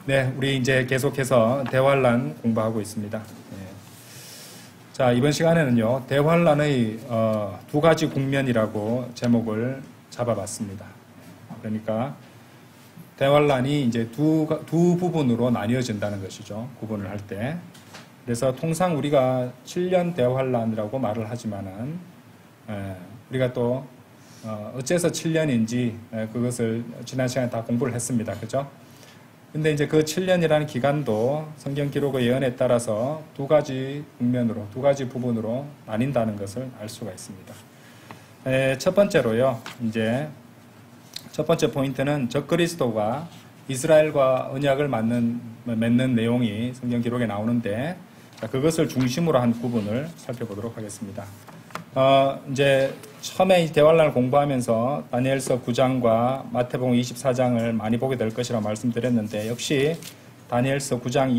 네, 우리 이제 계속해서 대환란 공부하고 있습니다. 네. 자, 이번 시간에는요, 대환란의 두 가지 국면이라고 제목을 잡아봤습니다. 그러니까 대환란이 이제 두 부분으로 나뉘어진다는 것이죠. 구분을 할 때. 그래서 통상 우리가 7년 대환란이라고 말을 하지만은 우리가 또 어째서 7년인지 그것을 지난 시간에 다 공부를 했습니다. 그죠? 근데 이제 그 7년이라는 기간도 성경 기록의 예언에 따라서 두 가지 국면으로, 두 가지 부분으로 나뉜다는 것을 알 수가 있습니다. 첫 번째로요, 이제 첫 번째 포인트는 적그리스도가 이스라엘과 언약을 맺는 내용이 성경 기록에 나오는데, 그것을 중심으로 한 부분을 살펴보도록 하겠습니다. 이제 처음에 대환란을 공부하면서 다니엘서 9장과 마태복음 24장을 많이 보게 될 것이라고 말씀드렸는데, 역시 다니엘서 9장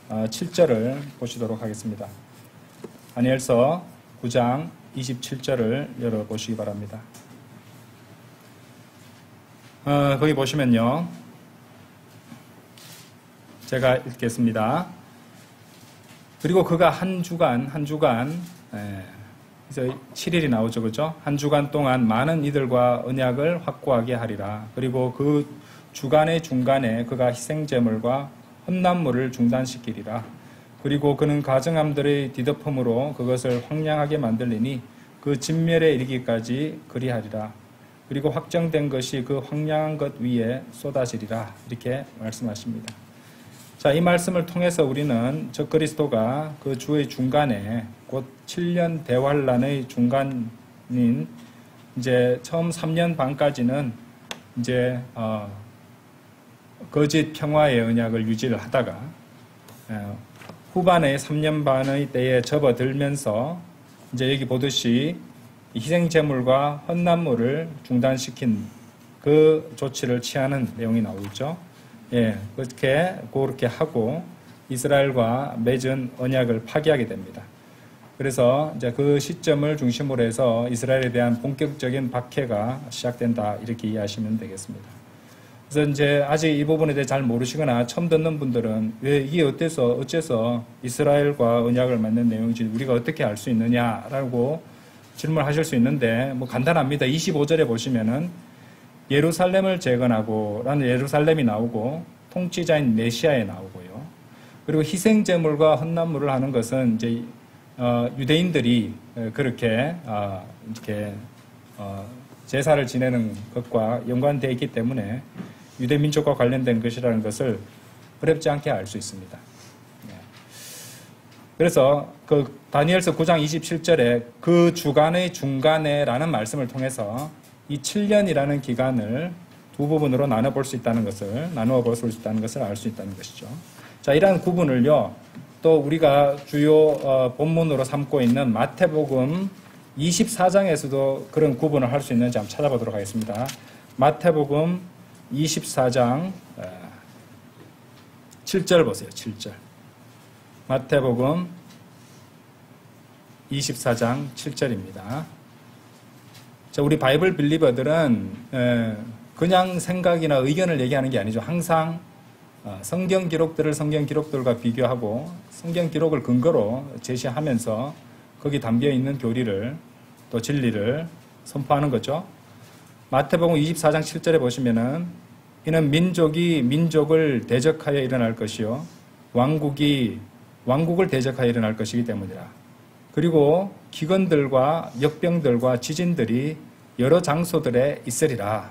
27절을 보시도록 하겠습니다. 다니엘서 9장 27절을 열어보시기 바랍니다. 거기 보시면요, 제가 읽겠습니다. 그리고 그가 한 주간 그래서 7일이 나오죠, 그죠? 한 주간 동안 많은 이들과 언약을 확고하게 하리라. 그리고 그 주간의 중간에 그가 희생제물과 헌납물을 중단시키리라. 그리고 그는 가증함들의 뒤덮음으로 그것을 황량하게 만들리니 그 진멸에 이르기까지 그리하리라. 그리고 확정된 것이 그 황량한 것 위에 쏟아지리라. 이렇게 말씀하십니다. 자, 이 말씀을 통해서 우리는 적그리스도가 그 주의 중간에 곧 7년 대환란의 중간인 이제 처음 3년 반까지는 이제 거짓 평화의 언약을 유지를 하다가 후반의 3년 반의 때에 접어들면서 이제 여기 보듯이 희생제물과 헌납물을 중단시킨 그 조치를 취하는 내용이 나오죠. 예, 그렇게 하고 이스라엘과 맺은 언약을 파기하게 됩니다. 그래서 이제 그 시점을 중심으로 해서 이스라엘에 대한 본격적인 박해가 시작된다, 이렇게 이해하시면 되겠습니다. 그래서 이제 아직 이 부분에 대해 잘 모르시거나 처음 듣는 분들은 왜 이게 어째서 이스라엘과 언약을 맺는 내용인지 우리가 어떻게 알 수 있느냐라고 질문하실 수 있는데, 뭐 간단합니다. 25절에 보시면은 예루살렘을 재건하고 라는 예루살렘이 나오고 통치자인 메시아에 나오고요. 그리고 희생제물과 헌납물을 하는 것은 이제 유대인들이 그렇게 이렇게 제사를 지내는 것과 연관되어 있기 때문에 유대 민족과 관련된 것이라는 것을 어렵지 않게 알 수 있습니다. 그래서 그 다니엘서 9장 27절에 그 주간의 중간에라는 말씀을 통해서 이 7년이라는 기간을 두 부분으로 나누어 볼 수 있다는 것을 알 수 있다는 것이죠. 자, 이러한 구분을요, 또 우리가 주요 본문으로 삼고 있는 마태복음 24장에서도 그런 구분을 할 수 있는지 한번 찾아보도록 하겠습니다. 마태복음 24장 7절 보세요. 7절. 마태복음 24장 7절입니다. 자, 우리 바이블 빌리버들은 그냥 생각이나 의견을 얘기하는 게 아니죠. 항상 성경 기록들과 비교하고 성경 기록을 근거로 제시하면서 거기 담겨 있는 교리를, 또 진리를 선포하는 거죠. 마태복음 24장 7절에 보시면은 이는 민족이 민족을 대적하여 일어날 것이요 왕국을 대적하여 일어날 것이기 때문이라. 그리고 기근들과 역병들과 지진들이 여러 장소들에 있으리라.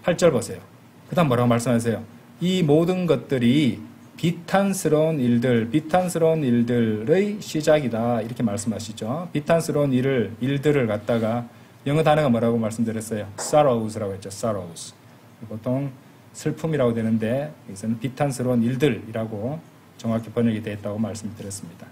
8절 보세요. 그 다음 뭐라고 말씀하세요? 이 모든 것들이 비탄스러운 일들의 시작이다, 이렇게 말씀하시죠. 비탄스러운 일들을 갖다가 영어 단어가 뭐라고 말씀드렸어요? sorrows라고 했죠. sorrows. 보통 슬픔이라고 되는데 여기서는 비탄스러운 일들이라고 정확히 번역이 되어 있다고 말씀드렸습니다.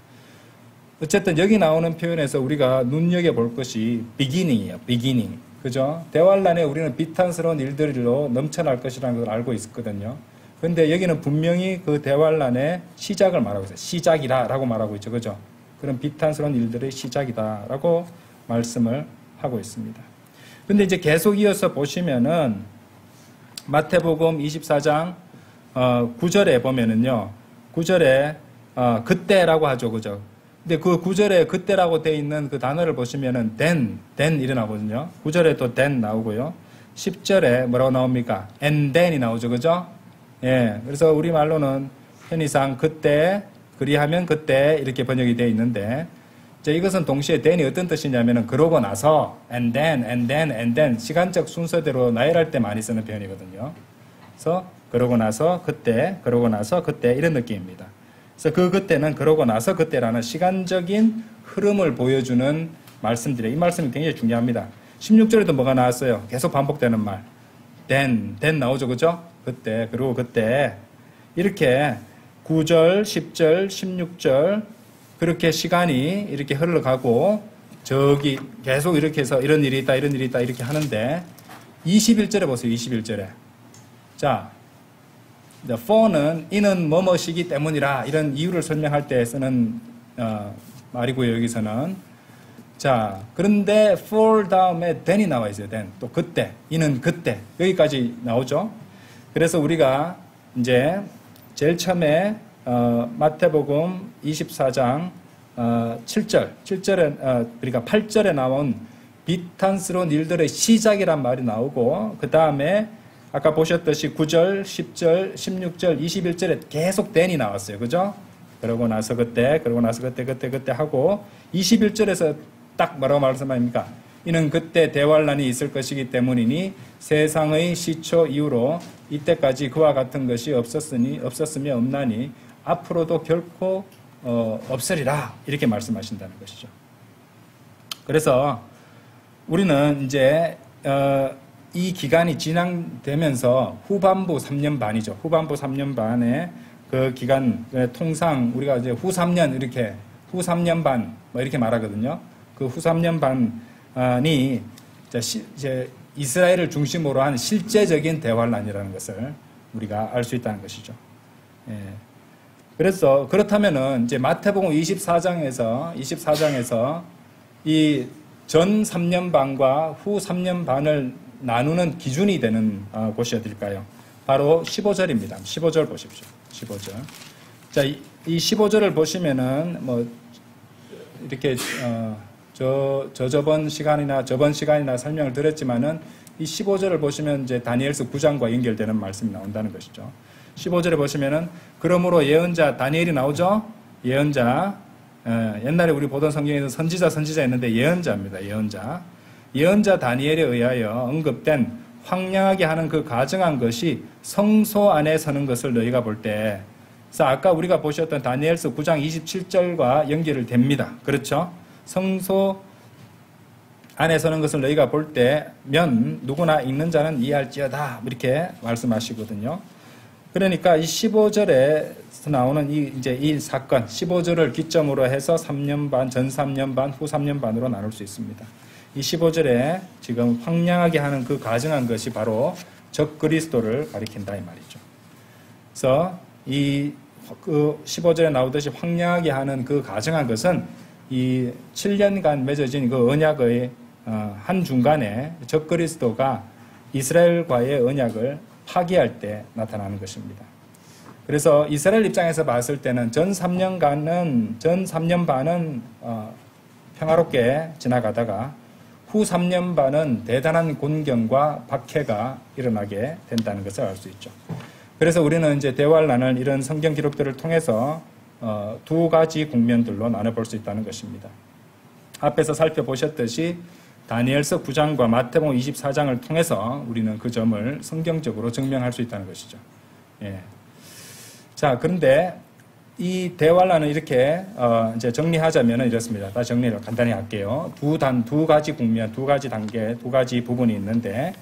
어쨌든 여기 나오는 표현에서 우리가 눈여겨볼 것이 beginning이에요. beginning. 그죠? 대환란에 우리는 비탄스러운 일들로 넘쳐날 것이라는 걸 알고 있거든요. 그런데 여기는 분명히 그 대환란의 시작을 말하고 있어요. 시작이라고 말하고 있죠. 그죠? 그런 비탄스러운 일들의 시작이다라고 말씀을 하고 있습니다. 근데 이제 계속 이어서 보시면은 마태복음 24장 9절에 보면은요, 9절에 그때라고 하죠, 그죠? 근데 그 9절에 그때라고 돼 있는 그 단어를 보시면은 then 일어나거든요. 9절에 또 then 나오고요. 10절에 뭐라고 나옵니까? and then이 나오죠, 그죠? 예, 그래서 우리 말로는 편의상 그때, 그리하면 그때 이렇게 번역이 되어 있는데, 이제 이것은 동시에 then이 어떤 뜻이냐면은 그러고 나서 and then 시간적 순서대로 나열할 때 많이 쓰는 표현이거든요. 그래서 그러고 나서 그때 이런 느낌입니다. 그래서 그 그때는 그러고 나서 그때라는 시간적인 흐름을 보여주는 말씀들이에요. 이 말씀이 굉장히 중요합니다. 16절에도 뭐가 나왔어요? 계속 반복되는 말. then 나오죠, 그죠? 그때, 그리고 그때. 이렇게 9절, 10절, 16절, 그렇게 시간이 이렇게 흘러가고, 저기 계속 이렇게 해서 이런 일이 있다, 이렇게 하는데, 21절에 보세요, 21절에. 자, for는 이는 뭐뭐시기 때문이라, 이런 이유를 설명할 때 쓰는 말이고요, 여기서는. 자, 그런데 for 다음에 then이 나와 있어요, then. 또 그때, 이는 그때. 여기까지 나오죠. 그래서 우리가 이제 제일 처음에 마태복음 24장 7절에 그러니까 8절에 나온 비탄스러운 일들의 시작이란 말이 나오고, 그 다음에 아까 보셨듯이 9절, 10절, 16절, 21절에 계속 then이 나왔어요. 그죠? 그러고 나서 그때 하고 21절에서 딱 뭐라고 말씀합니까? 이는 그때 대환란이 있을 것이기 때문이니 세상의 시초 이후로 이때까지 그와 같은 것이 없었으며 없나니 앞으로도 결코 없으리라, 이렇게 말씀하신다는 것이죠. 그래서 우리는 이제 이 기간이 진행되면서 후반부 3년 반이죠. 후반부 3년 반에 그 기간, 통상 우리가 이제 후 3년 이렇게, 후 3년 반 뭐 이렇게 말하거든요. 그 후 3년 반이 이제 이스라엘을 중심으로 한 실제적인 대환란이라는 것을 우리가 알 수 있다는 것이죠. 예. 그래서 그렇다면은 이제 마태복음 24장에서 이 전 3년 반과 후 3년 반을 나누는 기준이 되는 곳이 어딜까요? 바로 15절입니다. 15절 보십시오. 15절. 자, 이 15절을 보시면은 뭐 이렇게 저번 시간이나 설명을 드렸지만은 이 15절을 보시면 이제 다니엘서 9장과 연결되는 말씀이 나온다는 것이죠. 15절에 보시면은 그러므로 예언자 다니엘이 나오죠. 예언자. 옛날에 우리 보던 성경에는 선지자 했는데 예언자입니다. 예언자 다니엘에 의하여 언급된 황량하게 하는 그 가증한 것이 성소 안에 서는 것을 너희가 볼 때, 그래서 아까 우리가 보셨던 다니엘서 9장 27절과 연결을 됩니다. 그렇죠? 성소 안에 서는 것을 너희가 볼 때면 누구나 읽는 자는 이해할지어다, 이렇게 말씀하시거든요. 그러니까 이 15절에서 나오는 이 사건, 15절을 기점으로 해서 3년 반, 전 3년 반, 후 3년 반으로 나눌 수 있습니다. 이 15절에 지금 황량하게 하는 그 가증한 것이 바로 적 그리스도를 가리킨다, 이 말이죠. 그래서 그 15절에 나오듯이 황량하게 하는 그 가증한 것은 이 7년간 맺어진 그 언약의 한 중간에 적 그리스도가 이스라엘과의 언약을 파기할 때 나타나는 것입니다. 그래서 이스라엘 입장에서 봤을 때는 전 3년 반은 평화롭게 지나가다가 후 3년 반은 대단한 곤경과 박해가 일어나게 된다는 것을 알 수 있죠. 그래서 우리는 이제 대환란을 이런 성경 기록들을 통해서 두 가지 국면들로 나눠볼 수 있다는 것입니다. 앞에서 살펴보셨듯이 다니엘서 9장과 마태복음 24장을 통해서 우리는 그 점을 성경적으로 증명할 수 있다는 것이죠. 예. 자, 그런데 이 대환란은 이렇게 이제 정리하자면 이렇습니다. 다시 정리를 간단히 할게요. 두 가지 국면, 두 가지 단계, 두 가지 부분이 있는데,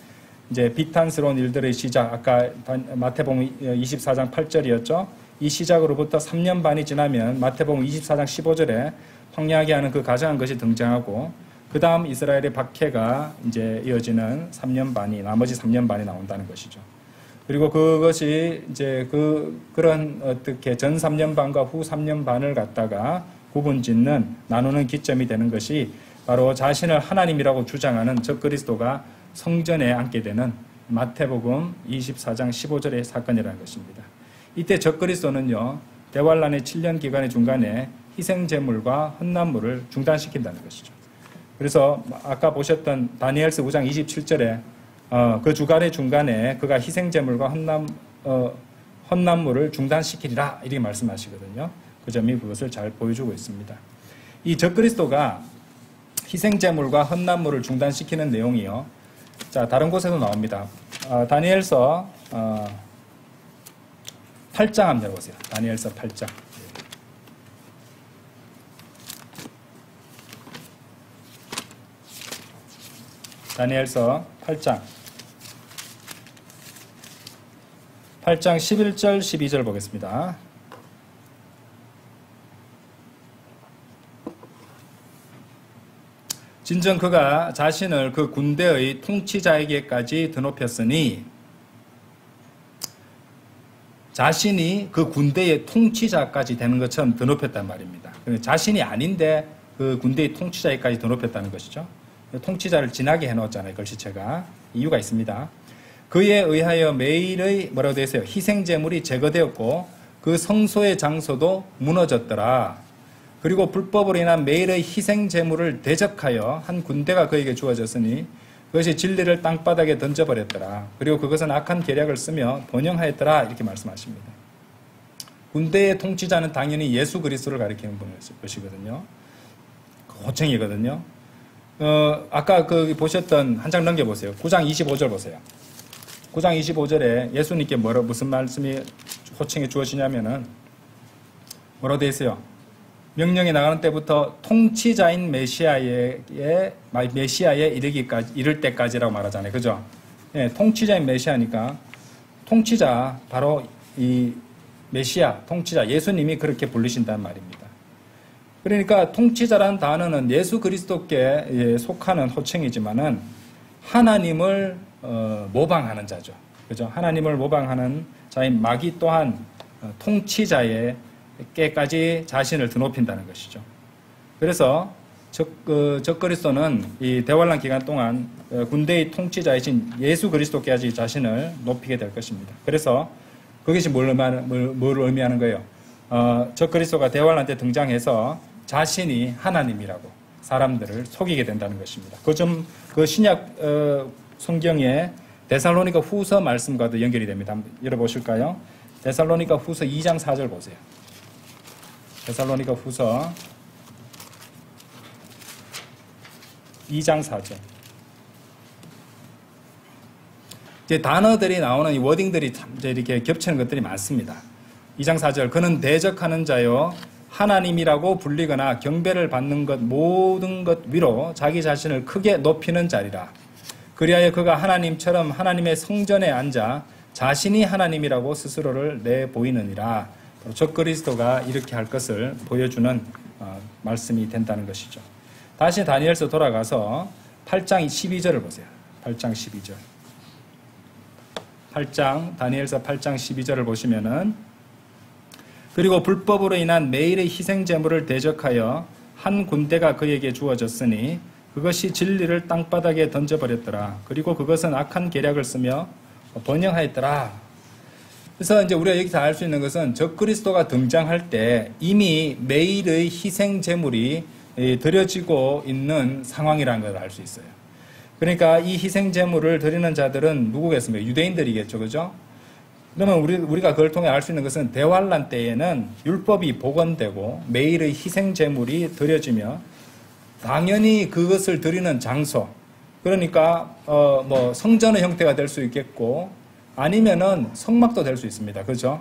이제 비탄스러운 일들의 시작, 아까 마태복음 24장 8절이었죠. 이 시작으로부터 3년 반이 지나면 마태복음 24장 15절에 황량하게 하는 그 가증한 것이 등장하고, 그 다음 이스라엘의 박해가 이제 이어지는 3년 반이, 나머지 3년 반이 나온다는 것이죠. 그리고 그것이 이제 그런 어떻게 전 3년 반과 후 3년 반을 갖다가 구분-짓는, 나누는 기점이 되는 것이 바로 자신을 하나님이라고 주장하는 적 그리스도가 성전에 앉게 되는 마태복음 24장 15절의 사건이라는 것입니다. 이때 적그리스도는요, 대환란의 7년 기간의 중간에 희생제물과 헌납물을 중단시킨다는 것이죠. 그래서 아까 보셨던 다니엘서 9장 27절에 그 주간의 중간에 그가 희생제물과 헌납물을 중단시키리라 이렇게 말씀하시거든요. 그 점이 그것을 잘 보여주고 있습니다. 이 적그리스도가 희생제물과 헌납물을 중단시키는 내용이요. 자, 다른 곳에도 나옵니다. 다니엘서 8장 한번 열어보세요. 다니엘서 8장. 다니엘서 8장 11절 12절 보겠습니다. 진정 그가 자신을 그 군대의 통치자에게까지 드높였으니, 자신이 그 군대의 통치자까지 되는 것처럼 드높였단 말입니다. 자신이 아닌데 그 군대의 통치자에까지 드높였다는 것이죠. 통치자를 지나게 해놓았잖아요. 글씨체가. 이유가 있습니다. 그에 의하여 매일의 뭐라고 되어 있어요? 희생제물이 제거되었고 그 성소의 장소도 무너졌더라. 그리고 불법으로 인한 매일의 희생제물을 대적하여 한 군대가 그에게 주어졌으니 그것이 진리를 땅바닥에 던져버렸더라. 그리고 그것은 악한 계략을 쓰며 번영하였더라. 이렇게 말씀하십니다. 군대의 통치자는 당연히 예수 그리스도를 가리키는 것이거든요. 호칭이거든요. 아까 보셨던 한 장 넘겨보세요. 9장 25절 보세요. 9장 25절에 예수님께 무슨 말씀이 호칭이 주어지냐면은 뭐라고 되어 있어요? 명령이 나가는 때부터 통치자인 메시아에 이를 때까지라고 말하잖아요. 그죠? 예, 통치자인 메시아니까 통치자, 바로 이 메시아, 통치자, 예수님이 그렇게 부르신다는 말입니다. 그러니까 통치자라는 단어는 예수 그리스도께 속하는 호칭이지만은 하나님을 모방하는 자죠. 그죠? 하나님을 모방하는 자인 마귀 또한 통치자에게까지 자신을 드높인다는 것이죠. 그래서 적그리스도는 이 대환란 기간 동안 군대의 통치자이신 예수 그리스도께까지 자신을 높이게 될 것입니다. 그래서 그것이 뭘 의미하는 거예요? 적그리스도가 대환란 때 등장해서 자신이 하나님이라고 사람들을 속이게 된다는 것입니다. 그 신약 성경의 데살로니가 후서 말씀과도 연결이 됩니다. 한번 열어보실까요? 데살로니가 후서 2장 4절 보세요. 데살로니가 후서 2장 4절. 이제 단어들이 나오는 이 워딩들이 이제 이렇게 겹치는 것들이 많습니다. 2장 4절. 그는 대적하는 자요 하나님이라고 불리거나 경배를 받는 것 모든 것 위로 자기 자신을 크게 높이는 자리라. 그리하여 그가 하나님처럼 하나님의 성전에 앉아 자신이 하나님이라고 스스로를 내보이느니라. 적그리스도가 이렇게 할 것을 보여주는 말씀이 된다는 것이죠. 다시 다니엘서 돌아가서 8장 12절을 보세요. 8장 12절. 다니엘서 8장 12절을 보시면은, 그리고 불법으로 인한 매일의 희생제물을 대적하여 한 군대가 그에게 주어졌으니 그것이 진리를 땅바닥에 던져버렸더라. 그리고 그것은 악한 계략을 쓰며 번영하였더라. 그래서 이제 우리가 여기서 알 수 있는 것은 적그리스도가 등장할 때 이미 매일의 희생제물이 드려지고 있는 상황이라는 걸 알 수 있어요. 그러니까 이 희생제물을 드리는 자들은 누구겠습니까? 유대인들이겠죠. 그죠? 그러면 우리가 그걸 통해 알 수 있는 것은 대환란 때에는 율법이 복원되고 매일의 희생제물이 드려지며 당연히 그것을 드리는 장소, 그러니까 뭐 성전의 형태가 될 수 있겠고 아니면은 성막도 될 수 있습니다. 그죠?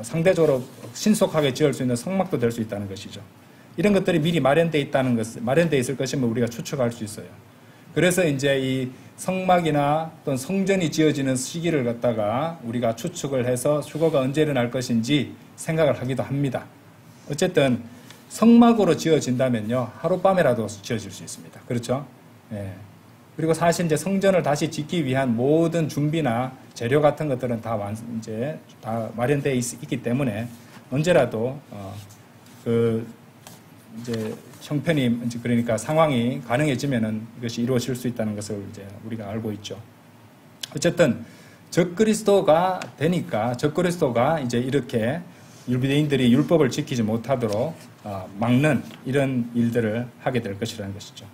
상대적으로 신속하게 지을 수 있는 성막도 될 수 있다는 것이죠. 이런 것들이 미리 마련되어 있을 것임을 우리가 추측할 수 있어요. 그래서 이제 이 성막이나 또는 성전이 지어지는 시기를 갖다가 우리가 추측을 해서 휴거가 언제 일어날 것인지 생각을 하기도 합니다. 어쨌든 성막으로 지어진다면요, 하룻밤에라도 지어질 수 있습니다. 그렇죠? 예. 그리고 사실 이제 성전을 다시 짓기 위한 모든 준비나 재료 같은 것들은 다 마련되어 있기 때문에 언제라도 이제 형편이, 그러니까 상황이 가능해지면은 이것이 이루어질 수 있다는 것을 이제 우리가 알고 있죠. 어쨌든 적그리스도가 되니까 적그리스도가 이제 이렇게 유대인들이 율법을 지키지 못하도록 막는 이런 일들을 하게 될 것이라는 것이죠.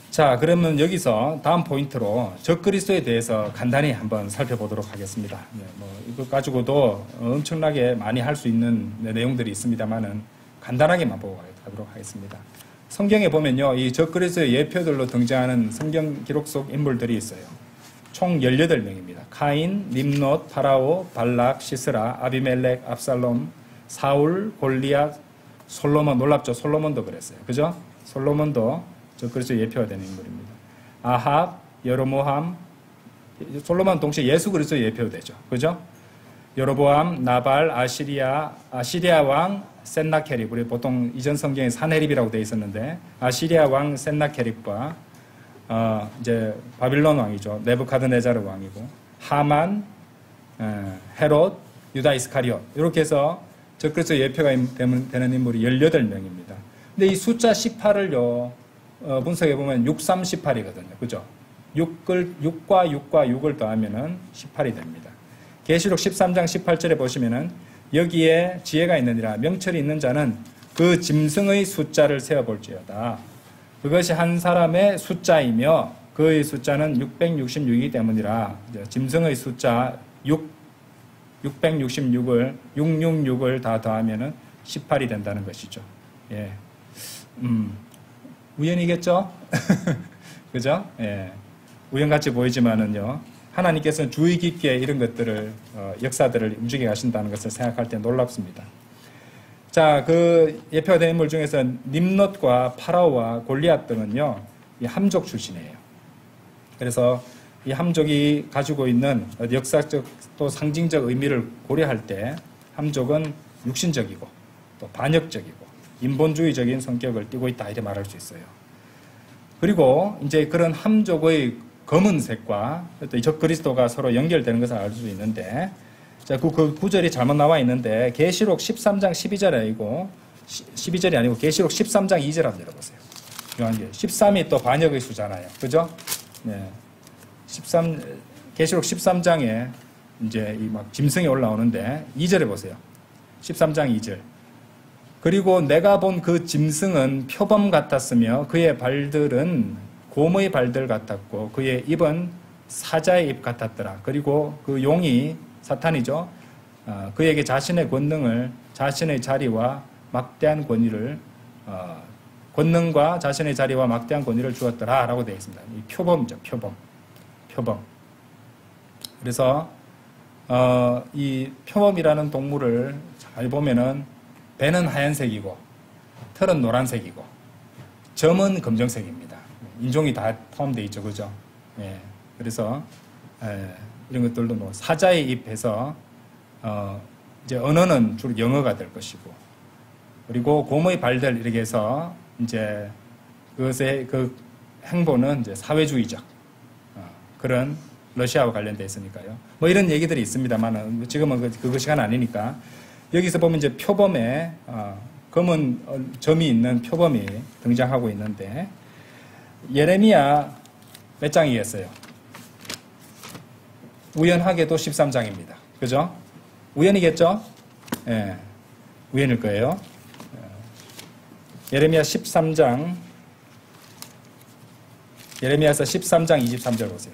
자, 그러면 여기서 다음 포인트로 적그리스도에 대해서 간단히 한번 살펴보도록 하겠습니다. 이것 가지고도 엄청나게 많이 할 수 있는 내용들이 있습니다만은 간단하게만 보고 가도록 하겠습니다. 성경에 보면요, 이 적그리스도의 예표들로 등장하는 성경 기록 속 인물들이 있어요. 총 18명입니다. 카인, 림롯, 파라오, 발락, 시스라, 아비멜렉, 압살롬, 사울, 골리앗, 솔로몬. 놀랍죠? 솔로몬도 그랬어요. 그죠? 솔로몬도 적그리스도의 예표가 되는 인물입니다. 아합, 여로보암, 솔로몬 동시에 예수 그리스도의 예표가 되죠. 그죠? 여로보암, 나발, 아시리아 왕 센나케립. 우리 보통 이전 성경에 사네립이라고 되어 있었는데 아시리아 왕 센나케립과 이제 바빌론 왕이죠. 네부카드네자르 왕이고 하만, 헤롯, 유다 이스카리옷. 이렇게 해서 적그리스도의 예표가 되는 인물이 18명입니다. 근데 이 숫자 18을요. 분석해 보면 6, 3, 18이거든요. 그죠? 6과 6을 더하면은 18이 됩니다. 계시록 13장 18절에 보시면은 여기에 지혜가 있느니라 명철이 있는 자는 그 짐승의 숫자를 세어볼지어다. 그것이 한 사람의 숫자이며 그의 숫자는 666이기 때문이라. 짐승의 숫자 666을 다 더하면은 18이 된다는 것이죠. 예. 우연이겠죠? 그죠? 예. 우연같이 보이지만은요. 하나님께서는 주의 깊게 이런 것들을, 역사들을 움직여 가신다는 것을 생각할 때 놀랍습니다. 자, 그 예표가 된 인물 중에서 림롯과 파라오와 골리앗 등은요, 이 함족 출신이에요. 그래서 이 함족이 가지고 있는 역사적 또 상징적 의미를 고려할 때 함족은 육신적이고 또 반역적이고 인본주의적인 성격을 띠고 있다 이렇게 말할 수 있어요. 그리고 이제 그런 함족의 검은색과 또 적그리스도가 서로 연결되는 것을 알 수 있는데, 자, 그 구절이 잘못 나와 있는데 계시록 13장 12절이 아니고 계시록 13장 2절 한번 열어보세요. 13이 또 반역의 수잖아요. 그죠? 네. 계시록 13장에 이제 이 막 짐승이 올라오는데 2절에 보세요. 13장 2절. 그리고 내가 본 그 짐승은 표범 같았으며 그의 발들은 곰의 발들 같았고 그의 입은 사자의 입 같았더라. 그리고 그 용이 사탄이죠. 그에게 자신의 권능을, 자신의 자리와 막대한 권위를, 권능과 자신의 자리와 막대한 권위를 주었더라 라고 되어 있습니다. 이 표범이죠. 표범. 그래서 이 표범이라는 동물을 잘 보면은 배는 하얀색이고 털은 노란색이고 점은 검정색입니다. 인종이 다 포함되어 있죠. 그죠? 예. 그래서 이런 것들도 뭐 사자의 입에서 이제 언어는 주로 영어가 될 것이고, 그리고 곰의 발들 이렇게 해서 이제 그것의 그 행보는 이제 사회주의적 그런 러시아와 관련되어 있으니까요. 뭐 이런 얘기들이 있습니다만 지금은 그거 시간 아니니까 여기서 보면 이제 표범에 검은 점이 있는 표범이 등장하고 있는데 예레미야 몇 장이겠어요? 우연하게도 13장입니다. 그죠? 우연이겠죠? 예. 우연일 거예요. 예레미야서 13장 23절 보세요.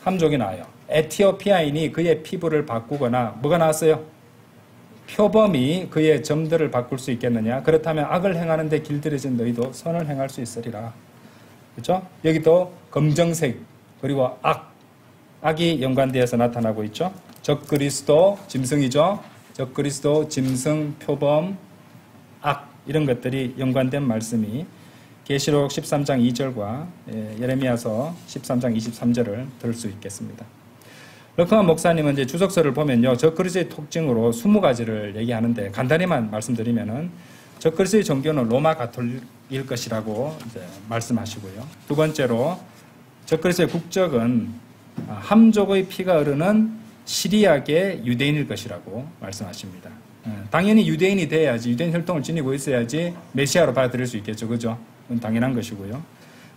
함족이 나와요. 에티오피아인이 그의 피부를 바꾸거나 뭐가 나왔어요? 표범이 그의 점들을 바꿀 수 있겠느냐? 그렇다면 악을 행하는데 길들여진 너희도 선을 행할 수 있으리라. 그렇죠? 여기도 검정색 그리고 악이 연관되어서 나타나고 있죠. 적그리스도 짐승이죠. 적그리스도 짐승 표범 악 이런 것들이 연관된 말씀이 계시록 13장 2절과 예레미야서 13장 23절을 들 수 있겠습니다. 럭커만 목사님은 이제 주석서를 보면요, 적그리스도의 특징으로 20가지를 얘기하는데 간단히만 말씀드리면은 적그리스도의 종교는 로마 가톨릭일 것이라고 이제 말씀하시고요. 두 번째로 적그리스도의 국적은 함족의 피가 흐르는 시리아계 유대인일 것이라고 말씀하십니다. 당연히 유대인이 돼야지, 유대인 혈통을 지니고 있어야지 메시아로 받아들일 수 있겠죠. 그죠? 그건 당연한 것이고요.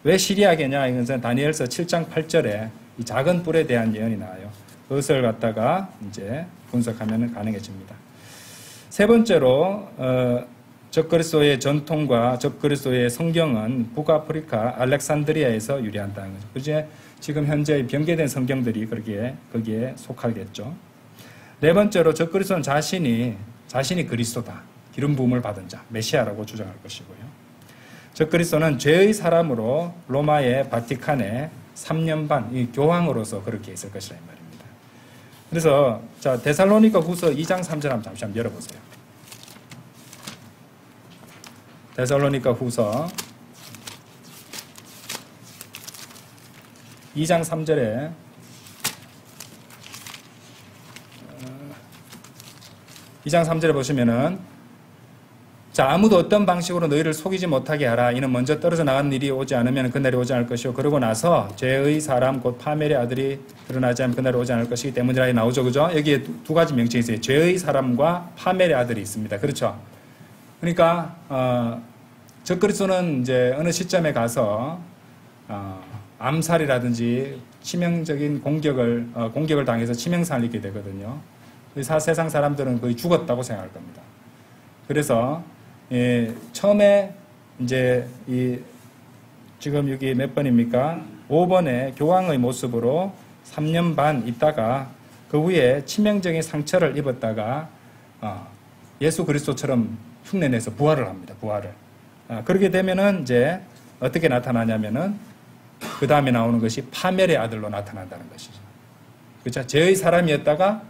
왜 시리아계냐? 이것은 다니엘서 7장 8절에 이 작은 뿔에 대한 예언이 나와요. 그것을 갖다가 이제 분석하면 가능해집니다. 세 번째로, 적그리스도의 전통과 적그리스도의 성경은 북아프리카 알렉산드리아에서 유래한다는 거죠. 그제 지금 현재 변개된 성경들이 거기에 속하겠죠. 네 번째로 적그리스도는 자신이 그리스도다. 기름 부음을 받은 자, 메시아라고 주장할 것이고요. 적그리스도는 죄의 사람으로 로마의 바티칸에 3년 반 이 교황으로서 그렇게 있을 것이라 이 말입니다. 그래서 자 데살로니가 후서 2장 3절 한번 잠시 한번 열어보세요. 데살로니가 후서 2장 3절에 보시면은 자 아무도 어떤 방식으로 너희를 속이지 못하게 하라. 이는 먼저 떨어져 나간 일이 오지 않으면 그날이 오지 않을 것이요. 그러고 나서 죄의 사람 곧 파멸의 아들이 드러나지 않으면 그날이 오지 않을 것이기 때문이라 나오죠. 그죠? 여기에 두 가지 명칭이 있어요. 죄의 사람과 파멸의 아들이 있습니다. 그렇죠? 그러니까 적그리스도는 이제 어느 시점에 가서 암살이라든지 치명적인 공격을 당해서 치명상을 입게 되거든요. 세상 사람들은 거의 죽었다고 생각할 겁니다. 그래서 처음에 이제 지금 여기 몇 번입니까? 5번에 교황의 모습으로 3년 반 있다가 그 후에 치명적인 상처를 입었다가 예수 그리스도처럼 흉내내서 부활을 합니다. 부활을. 그렇게 되면은 이제 어떻게 나타나냐면은 그 다음에 나오는 것이 파멸의 아들로 나타난다는 것이죠. 그렇죠? 죄의 사람이었다가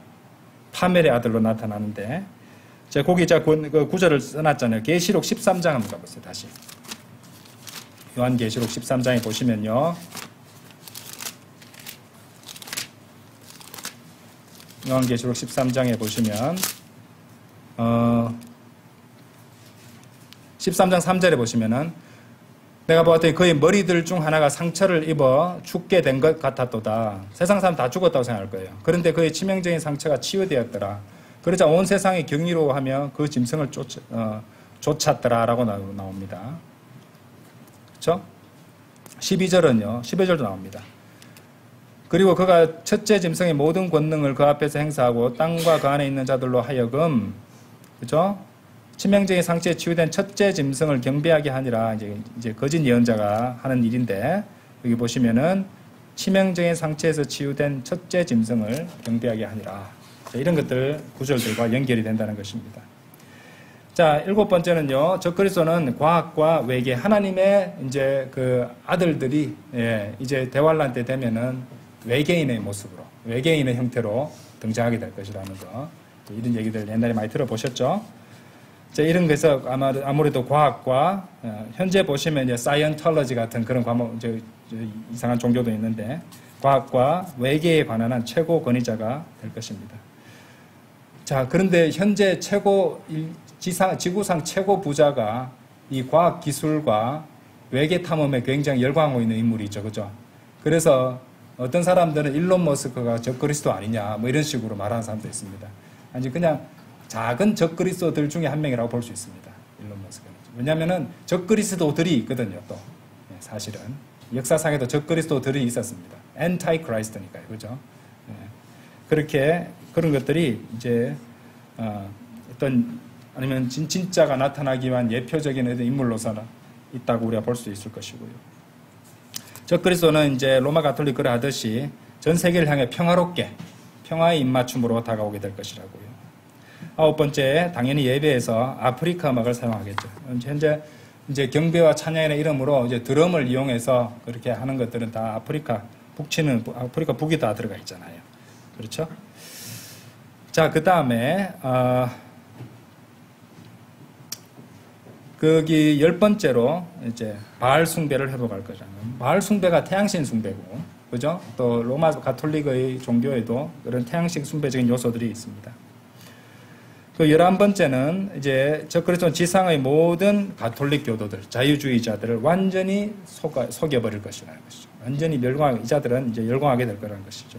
파멸의 아들로 나타나는데, 제가 거기 그 구절을 써놨잖아요. 계시록 13장 한번 가보세요. 다시. 요한계시록 13장에 보시면요. 요한계시록 13장에 보시면 13장 3절에 보시면은 내가 보았더니 그의 머리들 중 하나가 상처를 입어 죽게 된 것 같았도다. 세상 사람 다 죽었다고 생각할 거예요. 그런데 그의 치명적인 상처가 치유되었더라. 그러자 온 세상이 경이로워하며 그 짐승을 쫓았더라라고 나옵니다. 그렇죠? 12절은요. 12절도 나옵니다. 그리고 그가 첫째 짐승의 모든 권능을 그 앞에서 행사하고 땅과 그 안에 있는 자들로 하여금 그렇죠? 치명적인 상처에 치유된 첫째 짐승을 경배하게 하니라. 이제 거짓 예언자가 하는 일인데 여기 보시면은 치명적인 상처에서 치유된 첫째 짐승을 경배하게 하니라. 이런 것들 구절들과 연결이 된다는 것입니다. 자, 7번째는요. 적그리스도는 과학과 외계 하나님의 이제 그 아들들이 이제 대환란 때 되면은 외계인의 모습으로 외계인의 형태로 등장하게 될 것이라는 거. 이런 얘기들 옛날에 많이 들어보셨죠? 자, 이런 것에서 아무래도 과학과 현재 보시면 이제 사이언톨러지 같은 그런 과목 이상한 종교도 있는데 과학과 외계에 관한 한 최고 권위자가 될 것입니다. 자, 그런데 현재 지구상 최고 부자가 이 과학 기술과 외계 탐험에 굉장히 열광하고 있는 인물이죠, 그죠? 그래서 어떤 사람들은 일론 머스크가 적그리스도 아니냐, 뭐 이런 식으로 말하는 사람도 있습니다. 아니 그냥 작은 적그리스도들 중에 한 명이라고 볼 수 있습니다. 일론 머스크는. 왜냐하면은 적그리스도들이 있거든요. 또 사실은 역사상에도 적그리스도들이 있었습니다. 엔타이 크라이스트니까요, 그죠? 그렇게 그런 것들이 이제 어떤 아니면 진짜가 나타나기 위한 예표적인 어떤 인물로서는 있다고 우리가 볼 수 있을 것이고요. 적그리스도는 이제 로마 가톨릭을 하듯이 전 세계를 향해 평화롭게 평화의 입맞춤으로 다가오게 될 것이라고요. 9번째, 당연히 예배에서 아프리카 음악을 사용하겠죠. 현재 이제 경배와 찬양이라는 이름으로 이제 드럼을 이용해서 그렇게 하는 것들은 다 아프리카 북이 다 들어가 있잖아요. 그렇죠? 자, 그 다음에 거기 10번째로 이제 바알 숭배를 회복할 거잖아요. 바알 숭배가 태양신 숭배고, 그죠? 또 로마 가톨릭의 종교에도 그런 태양신 숭배적인 요소들이 있습니다. 그 11번째는 이제 적그리스도 지상의 모든 가톨릭 교도들, 자유주의자들을 완전히 속여버릴 것이라는 것이죠. 완전히 멸망하게, 이 자들은 이제 멸망하게 될 거라는 것이죠.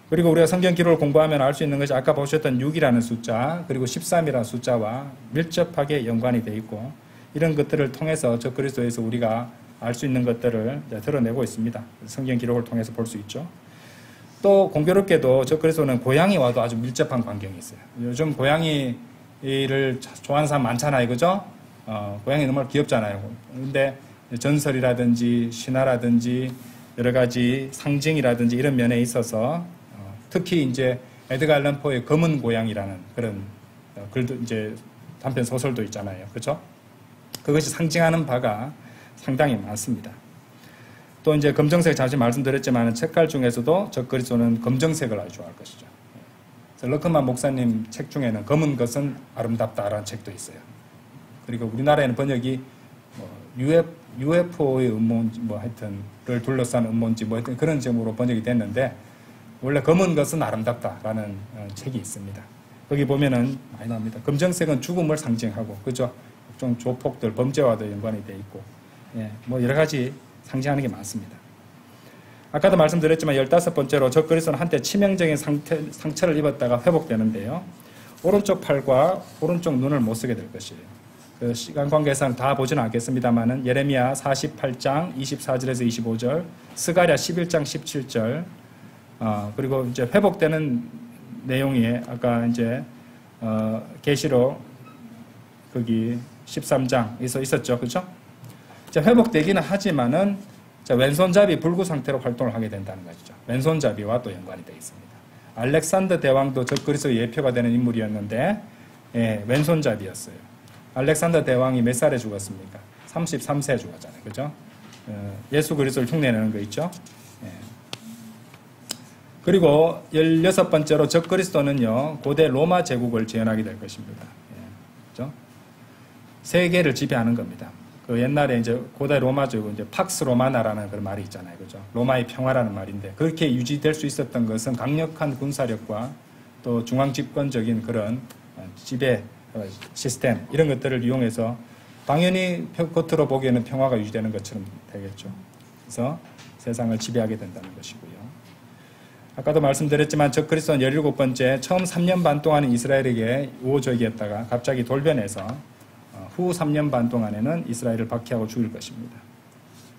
그리고 우리가 성경 기록을 공부하면 알 수 있는 것이 아까 보셨던 6이라는 숫자 그리고 13이라는 숫자와 밀접하게 연관이 되어 있고 이런 것들을 통해서 적그리스도에서 우리가 알 수 있는 것들을 드러내고 있습니다. 성경 기록을 통해서 볼 수 있죠. 또 공교롭게도 적그리스도는 고양이와도 아주 밀접한 관계가 있어요. 요즘 고양이를 좋아하는 사람 많잖아요. 그죠? 고양이 너무 귀엽잖아요. 근데 전설이라든지 신화라든지 여러 가지 상징이라든지 이런 면에 있어서 특히 이제 에드가 알런 포의 검은 고양이라는 그런 글도 이제 단편 소설도 있잖아요. 그렇죠? 그것이 상징하는 바가 상당히 많습니다. 또 이제 검정색 잠시 말씀드렸지만 책갈 중에서도 적그리스도는 검정색을 아주 좋아할 것이죠. 러크만 목사님 책 중에는 검은 것은 아름답다라는 책도 있어요. 그리고 우리나라에는 번역이 UFO의 음모인지 하여튼를 둘러싼 음모인지 하여튼 그런 제목으로 번역이 됐는데 원래 검은 것은 아름답다라는 책이 있습니다. 거기 보면은 많이 나옵니다. 검정색은 죽음을 상징하고 그죠? 좀 조폭들 범죄와도 연관이 돼 있고 여러 가지 상징하는 게 많습니다. 아까도 말씀드렸지만 15번째로 적그리스도는 한때 치명적인 상처를 입었다가 회복되는데요. 오른쪽 팔과 오른쪽 눈을 못 쓰게 될 것이에요. 그 시간 관계상 다 보지는 않겠습니다만은 예레미야 48장 24절에서 25절, 스가랴 11장 17절, 그리고 이제 회복되는 내용이 아까 이제 계시록 거기 13장에서 있었죠, 그렇죠? 회복되기는 하지만은 왼손잡이 불구 상태로 활동을 하게 된다는 것이죠. 왼손잡이와 또 연관이 되어 있습니다. 알렉산더 대왕도 적그리스도의 예표가 되는 인물이었는데 왼손잡이였어요. 알렉산더 대왕이 몇 살에 죽었습니까? 33세에 죽었잖아요. 그죠? 예수 그리스도를 흉내내는 거 있죠? 그리고 16번째로 적그리스도는요, 고대 로마 제국을 재현하게 될 것입니다. 그죠? 세계를 지배하는 겁니다. 그 옛날에 이제 고대 로마 제국, 이제 팍스 로마나라는 그런 말이 있잖아요. 그죠? 로마의 평화라는 말인데, 그렇게 유지될 수 있었던 것은 강력한 군사력과 또 중앙 집권적인 그런 지배 시스템, 이런 것들을 이용해서 당연히 겉으로 보기에는 평화가 유지되는 것처럼 되겠죠. 그래서 세상을 지배하게 된다는 것이고요. 아까도 말씀드렸지만 적그리스도는 17번째 처음 3년 반 동안은 이스라엘에게 우호적이었다가 갑자기 돌변해서 후 3년 반 동안에는 이스라엘을 박해하고 죽일 것입니다.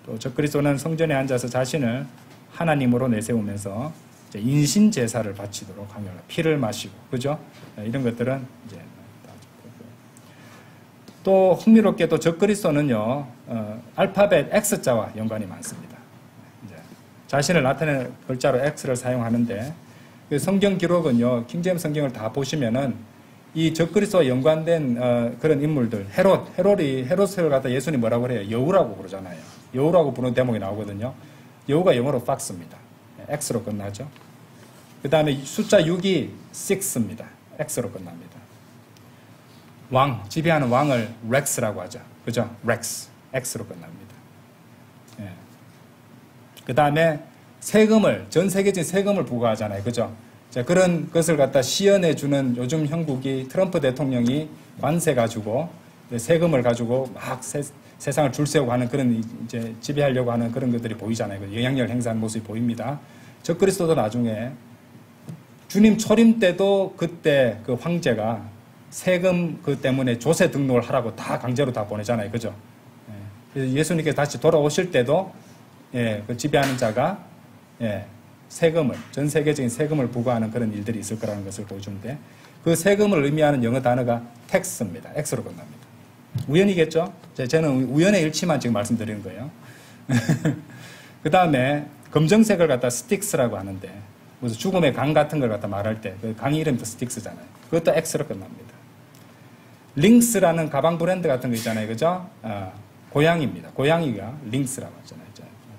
또 적그리스도는 성전에 앉아서 자신을 하나님으로 내세우면서 이제 인신 제사를 바치도록 강요합니다. 피를 마시고, 그죠? 이런 것들은 이제 또 흥미롭게도 적그리스도는요, 알파벳 X자와 연관이 많습니다. 자신을 나타내는 글자로 X를 사용하는데 성경 기록은요, 킹제임스 성경을 다 보시면은 이 적그리스도와 연관된 그런 인물들, 헤롯을 갖다 예수님 뭐라고 그래요? 여우라고 그러잖아요. 여우라고 부르는 대목이 나오거든요. 여우가 영어로 fox입니다. X로 끝나죠. 그 다음에 숫자 6이 6입니다. X로 끝납니다. 왕, 지배하는 왕을 렉스라고 하죠. 그죠? 렉스, X로 끝납니다. 그 다음에 세금을, 전 세계적인 세금을 부과하잖아요. 그죠? 자, 그런 것을 갖다 시연해주는 요즘 형국이 트럼프 대통령이 관세 가지고, 세금을 가지고 막 세상을 줄세우고 하는 그런 이제 지배하려고 하는 그런 것들이 보이잖아요. 영향력을 행사하는 모습이 보입니다. 적그리스도도 나중에 주님 초림 때도 그때 그 황제가 세금 그 때문에 조세 등록을 하라고 다 강제로 다 보내잖아요. 그죠? 예수님께서 다시 돌아오실 때도 그 지배하는 자가 세금을, 전 세계적인 세금을 부과하는 그런 일들이 있을 거라는 것을 보여주는데 그 세금을 의미하는 영어 단어가 tax입니다. X로 끝납니다. 우연이겠죠? 저는 우연의 일치만 지금 말씀드리는 거예요. 그 다음에 검정색을 갖다 스틱스라고 하는데 무슨 죽음의 강 같은 걸 갖다 말할 때 그 강의 이름도 스틱스잖아요. 그것도 X로 끝납니다. 링스라는 가방 브랜드 같은 거 있잖아요. 그죠? 고양이입니다. 고양이가 링스라고 하잖아요.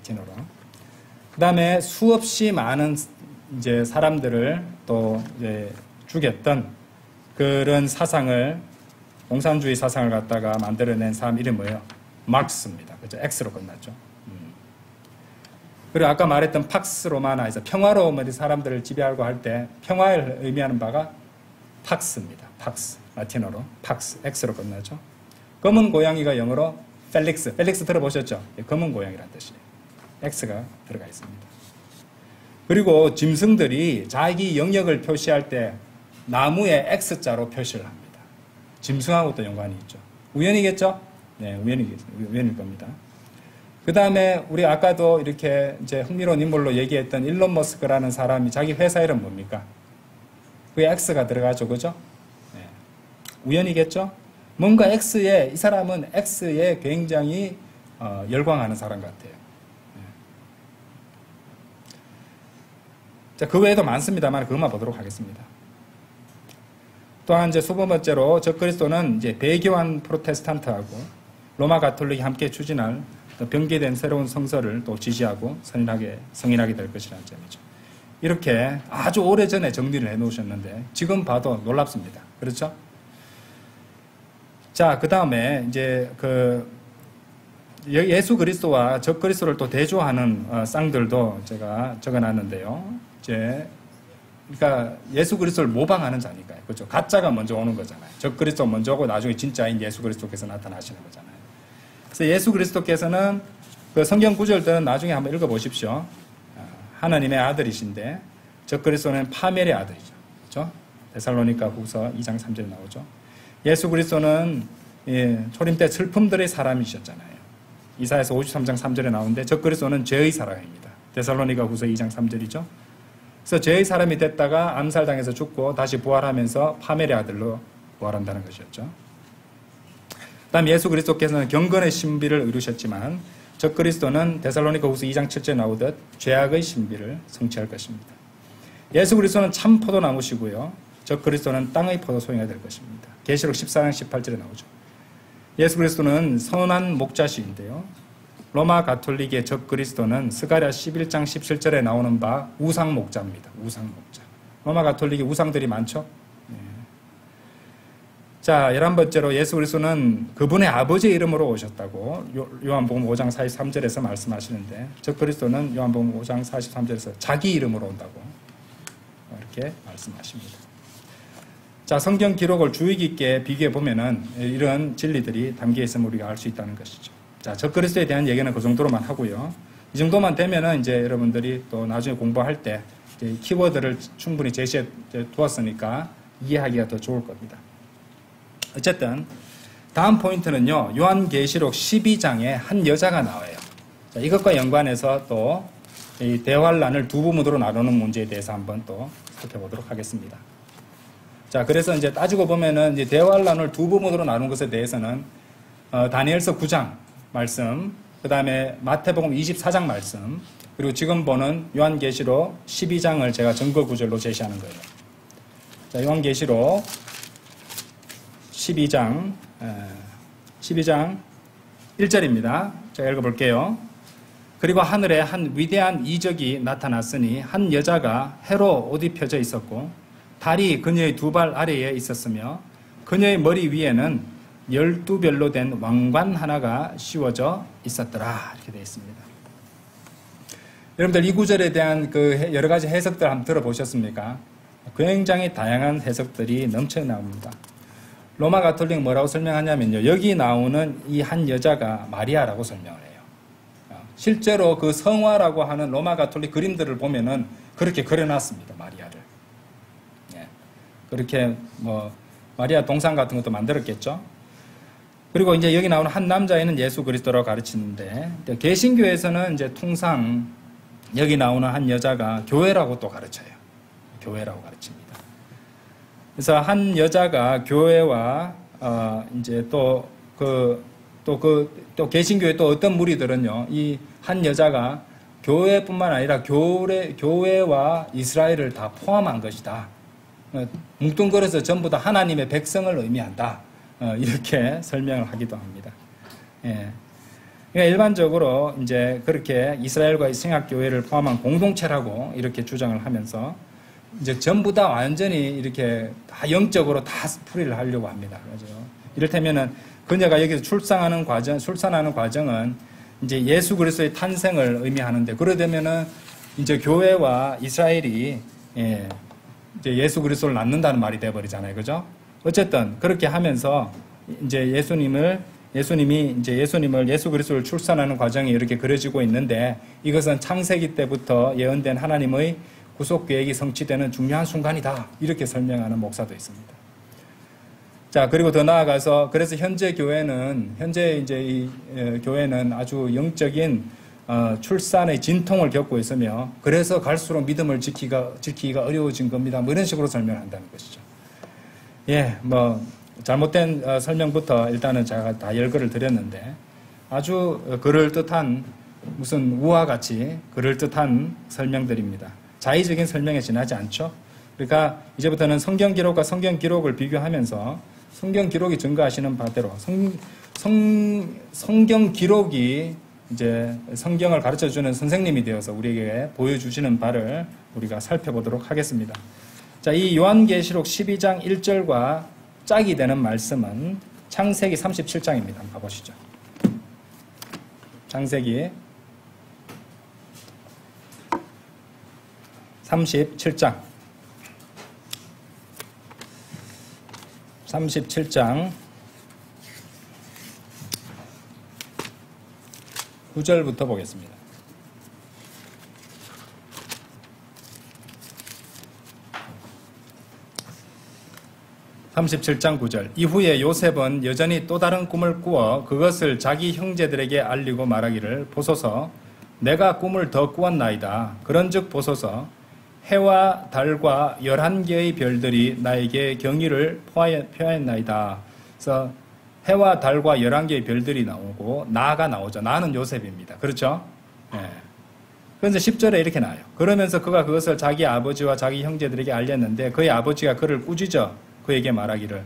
라틴어로. 그 다음에 수없이 많은 이제 사람들을 또 이제 죽였던 그런 사상을, 공산주의 사상을 갖다가 만들어낸 사람 이름이 뭐예요? 마르크스입니다. 그죠? X로 끝났죠. 그리고 아까 말했던 팍스 로마나에서 평화로 사람들을 지배하고 할 때 평화를 의미하는 바가 팍스입니다. 팍스. 라틴어로. 팍스. X로 끝나죠. 검은 고양이가 영어로 펠릭스 들어보셨죠? 검은 고양이라는 뜻이에요. X가 들어가 있습니다. 그리고 짐승들이 자기 영역을 표시할 때 나무에 X자로 표시를 합니다. 짐승하고도 연관이 있죠. 우연이겠죠? 네, 우연일 겁니다. 그 다음에 우리 아까도 이렇게 이제 흥미로운 인물로 얘기했던 일론 머스크라는 사람이 자기 회사 이름 뭡니까? 그게 X가 들어가죠, 그죠? 네. 우연이겠죠? 뭔가 이 사람은 X에 굉장히 열광하는 사람 같아요. 네. 자, 그 외에도 많습니다만 그것만 보도록 하겠습니다. 또한 이제 두 번째로 적그리스도는 이제 배교한 프로테스탄트하고 로마 가톨릭이 함께 추진할 변개된 새로운 성서를 또 지지하고 성인하게 될 것이라는 점이죠. 이렇게 아주 오래전에 정리를 해 놓으셨는데 지금 봐도 놀랍습니다. 그렇죠? 자, 그 다음에 이제 예수 그리스도와 적그리스도를 또 대조하는 쌍들도 제가 적어 놨는데요. 그러니까 예수 그리스도를 모방하는 자니까요. 그렇죠? 가짜가 먼저 오는 거잖아요. 적그리스도 먼저 오고 나중에 진짜인 예수 그리스도께서 나타나시는 거잖아요. 그래서 예수 그리스도께서는 그 성경 구절들은 나중에 한번 읽어보십시오. 하나님의 아들이신데 적그리스도는 파멸의 아들이죠. 그렇죠? 데살로니가 후서 2장 3절에 나오죠. 예수 그리스도는 초림 때 슬픔들의 사람이셨잖아요. 이사야서 53장 3절에 나오는데 적그리스도는 죄의 사람입니다. 데살로니가 후서 2장 3절이죠. 그래서 죄의 사람이 됐다가 암살당해서 죽고 다시 부활하면서 파멸의 아들로 부활한다는 것이었죠. 다음 예수 그리스도께서는 경건의 신비를 이루셨지만 적그리스도는 데살로니가 후서 2장 7절에 나오듯 죄악의 신비를 성취할 것입니다. 예수 그리스도는 참 포도나무시고요. 적그리스도는 땅의 포도송이가 될 것입니다. 계시록 14장 18절에 나오죠. 예수 그리스도는 선한 목자시인데요. 로마 가톨릭의 적그리스도는 스가랴 11장 17절에 나오는 바 우상 목자입니다. 우상 목자. 로마 가톨릭에 우상들이 많죠. 자, 11번째로 예수 그리스도는 그분의 아버지의 이름으로 오셨다고 요한복음 5장 43절에서 말씀하시는데 적그리스도는 요한복음 5장 43절에서 자기 이름으로 온다고 이렇게 말씀하십니다. 자, 성경 기록을 주의 깊게 비교해 보면은 이런 진리들이 담겨 있음을 우리가 알 수 있다는 것이죠. 자, 적그리스도에 대한 얘기는 그 정도로만 하고요. 이 정도만 되면은 이제 여러분들이 또 나중에 공부할 때 이제 키워드를 충분히 제시해 두었으니까 이해하기가 더 좋을 겁니다. 어쨌든 다음 포인트는요. 요한계시록 12장에 한 여자가 나와요. 자, 이것과 연관해서 또 이 대환란을 두 부문으로 나누는 문제에 대해서 한번 또 살펴보도록 하겠습니다. 자, 그래서 이제 따지고 보면은 이제 대환란을 두 부문으로 나눈 것에 대해서는 다니엘서 9장 말씀, 그 다음에 마태복음 24장 말씀, 그리고 지금 보는 요한계시록 12장을 제가 증거 구절로 제시하는 거예요. 자, 요한계시록 12장 1절입니다. 제가 읽어볼게요. 그리고 하늘에 한 위대한 이적이 나타났으니 한 여자가 해로 옷 입혀져 있었고 달이 그녀의 두 발 아래에 있었으며 그녀의 머리 위에는 12별로 된 왕관 하나가 씌워져 있었더라. 이렇게 되어 있습니다. 여러분들 이 구절에 대한 그 여러 가지 해석들 한번 들어보셨습니까? 굉장히 다양한 해석들이 넘쳐나옵니다. 로마 가톨릭 뭐라고 설명하냐면요. 여기 나오는 이 한 여자가 마리아라고 설명을 해요. 실제로 그 성화라고 하는 로마 가톨릭 그림들을 보면은 그렇게 그려놨습니다. 마리아를. 예. 그렇게 뭐 마리아 동상 같은 것도 만들었겠죠. 그리고 이제 여기 나오는 한 남자애는 예수 그리스도라고 가르치는데 개신교에서는 이제 통상 여기 나오는 한 여자가 교회라고 또 가르쳐요. 교회라고 가르칩니다. 그래서 한 여자가 교회와 이제 또 개신교의 또 어떤 무리들은요, 이 한 여자가 교회뿐만 아니라 교회와 이스라엘을 다 포함한 것이다. 뭉뚱그려서 전부 다 하나님의 백성을 의미한다. 이렇게 설명을 하기도 합니다. 예. 그러니까 일반적으로 이제 그렇게 이스라엘과 신약교회를 포함한 공동체라고 이렇게 주장을 하면서 이제 전부 다 완전히 이렇게 다 영적으로 다 풀이를 하려고 합니다. 그죠? 이를테면은 그녀가 여기서 출산하는 과정은 이제 예수 그리스도의 탄생을 의미하는데 그러되면은 이제 교회와 이스라엘이 이제 예수 그리스도를 낳는다는 말이 되어버리잖아요. 그죠? 어쨌든 그렇게 하면서 이제 예수님을 예수님이 이제 예수 그리스도를 출산하는 과정이 이렇게 그려지고 있는데 이것은 창세기 때부터 예언된 하나님의 구속 계획이 성취되는 중요한 순간이다. 이렇게 설명하는 목사도 있습니다. 자, 그리고 더 나아가서 그래서 현재 이제 이 교회는 아주 영적인 출산의 진통을 겪고 있으며 그래서 갈수록 믿음을 지키기가 어려워진 겁니다. 뭐 이런 식으로 설명한다는 것이죠. 예, 뭐 잘못된 설명부터 일단은 제가 다 열거를 드렸는데 아주 그럴듯한 무슨 우화 같이 그럴듯한 설명들입니다. 자의적인 설명에 지나지 않죠. 그러니까 이제부터는 성경 기록과 성경 기록을 비교하면서 성경 기록이 증거하시는 바대로 성경 기록이 이제 성경을 가르쳐주는 선생님이 되어서 우리에게 보여주시는 바를 우리가 살펴보도록 하겠습니다. 자, 이 요한계시록 12장 1절과 짝이 되는 말씀은 창세기 37장입니다. 한번 가보시죠. 창세기 37장 9절부터 보겠습니다. 37장 9절. 이후에 요셉은 여전히 또 다른 꿈을 꾸어 그것을 자기 형제들에게 알리고 말하기를 보소서 내가 꿈을 더 꾸었나이다. 그런즉 보소서 해와 달과 11개의 별들이 나에게 경의를 표하였나이다. 그래서 해와 달과 11개의 별들이 나오고 나가 나오죠. 나는 요셉입니다. 그렇죠? 예. 그래서 10절에 이렇게 나와요. 그러면서 그가 그것을 자기 아버지와 자기 형제들에게 알렸는데 그의 아버지가 그를 꾸짖어 그에게 말하기를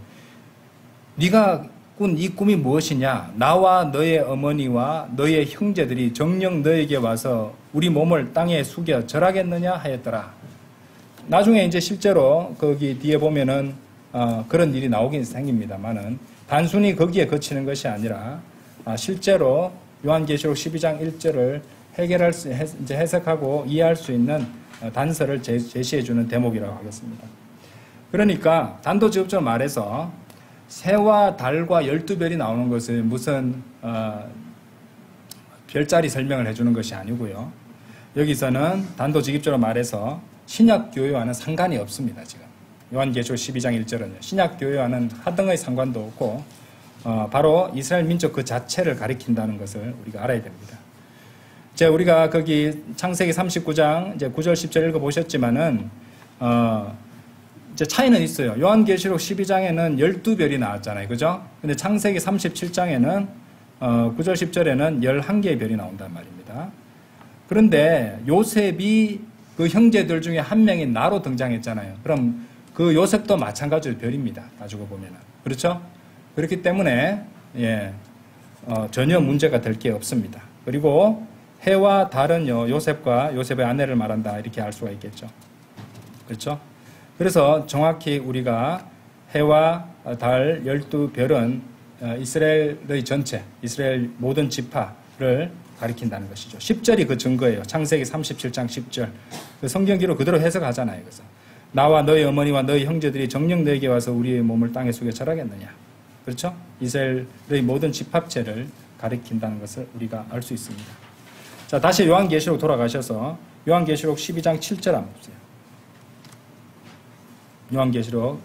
네가 꾼 이 꿈이 무엇이냐? 나와 너의 어머니와 너의 형제들이 정녕 너에게 와서 우리 몸을 땅에 숙여 절하겠느냐 하였더라. 나중에 이제 실제로 거기 뒤에 보면은 그런 일이 나오긴 생깁니다만은 단순히 거기에 그치는 것이 아니라 실제로 요한계시록 12장 1절을 이제 해석하고 이해할 수 있는 단서를 제시해주는 대목이라고 하겠습니다. 그러니까 단도직입적으로 말해서 새와 달과 12별이 나오는 것은 무슨 별자리 설명을 해주는 것이 아니고요. 여기서는 단도직입적으로 말해서 신약교회와는 상관이 없습니다. 지금 요한계시록 12장 1절은요. 신약교회와는 하등의 상관도 없고 바로 이스라엘 민족 그 자체를 가리킨다는 것을 우리가 알아야 됩니다. 이제 우리가 거기 창세기 39장 이제 9절 10절 읽어보셨지만은 이제 차이는 있어요. 요한계시록 12장에는 12별이 나왔잖아요. 그죠? 근데 창세기 37장에는 9절 10절에는 11개의 별이 나온단 말입니다. 그런데 요셉이 그 형제들 중에 한 명인 나로 등장했잖아요. 그럼 그 요셉도 마찬가지로 별입니다. 따지고 보면은. 그렇죠? 그렇기 때문에 전혀 문제가 될 게 없습니다. 그리고 해와 달은요, 요셉과 요셉의 아내를 말한다. 이렇게 알 수가 있겠죠. 그렇죠? 그래서 정확히 우리가 해와 달 12별은 이스라엘의 전체, 이스라엘 모든 지파를 가리킨다는 것이죠. 10절이 그 증거예요. 창세기 37장 10절. 그 성경기로 그대로 해석하잖아요. 그래서 나와 너희 어머니와 너희 형제들이 정녕 너에게 와서 우리의 몸을 땅에 숙여 절하겠느냐. 그렇죠? 이스라엘의 모든 집합체를 가리킨다는 것을 우리가 알 수 있습니다. 자, 다시 요한계시록 돌아가셔서 요한계시록 12장 7절 한번 보세요. 요한계시록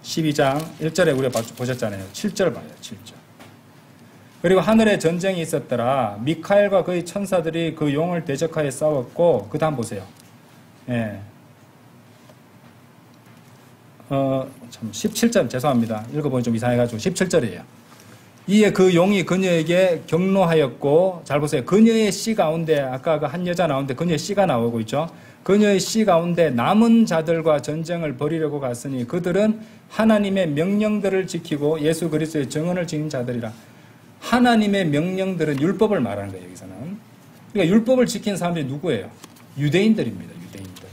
12장 1절에 우리가 보셨잖아요. 7절 봐요. 7절. 그리고 하늘에 전쟁이 있었더라. 미카엘과 그의 천사들이 그 용을 대적하여 싸웠고 그 다음 보세요. 예. 참 17절 죄송합니다. 읽어보니 좀 이상해가지고 17절이에요. 이에 그 용이 그녀에게 경노하였고 잘 보세요. 그녀의 씨 가운데 아까 그 한 여자 나오는데 그녀의 씨가 나오고 있죠. 그녀의 씨 가운데 남은 자들과 전쟁을 벌이려고 갔으니 그들은 하나님의 명령들을 지키고 예수 그리스도의 증언을 지닌 자들이라. 하나님의 명령들은 율법을 말하는 거예요. 여기서는. 그러니까 율법을 지킨 사람들이 누구예요? 유대인들입니다. 유대인들.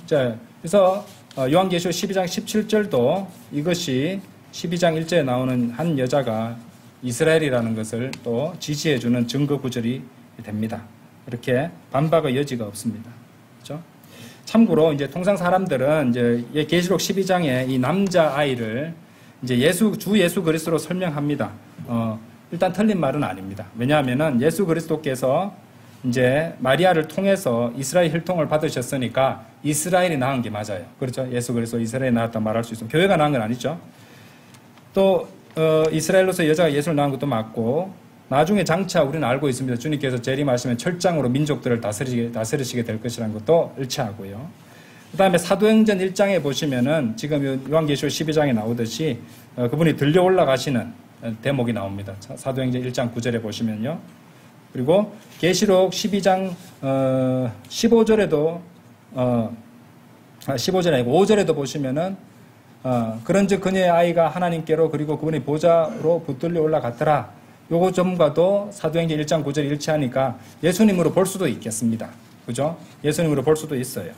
자, 그래서 요한계시록 12장 17절도 이것이 12장 1절에 나오는 한 여자가 이스라엘이라는 것을 또 지지해주는 증거 구절이 됩니다. 이렇게 반박의 여지가 없습니다. 그렇죠? 참고로 이제 통상 사람들은 이제 계시록 12장에 이 남자 아이를 이제 주 예수 그리스도로 설명합니다. 일단 틀린 말은 아닙니다. 왜냐하면은 예수 그리스도께서 이제 마리아를 통해서 이스라엘 혈통을 받으셨으니까 이스라엘이 낳은 게 맞아요. 그렇죠? 예수 그리스도 이스라엘이 낳았다 말할 수 있습니다. 교회가 낳은 건 아니죠. 또 이스라엘로서 여자가 예수를 낳은 것도 맞고, 나중에 장차 우리는 알고 있습니다. 주님께서 재림하시면 철장으로 민족들을 다스리시게 될 것이라는 것도 일치하고요. 그 다음에 사도행전 1장에 보시면은 지금 요한계시록 12장에 나오듯이 그분이 들려 올라가시는 대목이 나옵니다. 사도행전 1장 9절에 보시면요. 그리고 계시록 12장 15절에도 15절 아니고 5절에도 보시면은 그런즉 그녀의 아이가 하나님께로 그리고 그분의 보좌로 붙들려 올라갔더라. 요거 점과도 사도행전 1장 9절이 일치하니까 예수님으로 볼 수도 있겠습니다. 그죠? 예수님으로 볼 수도 있어요.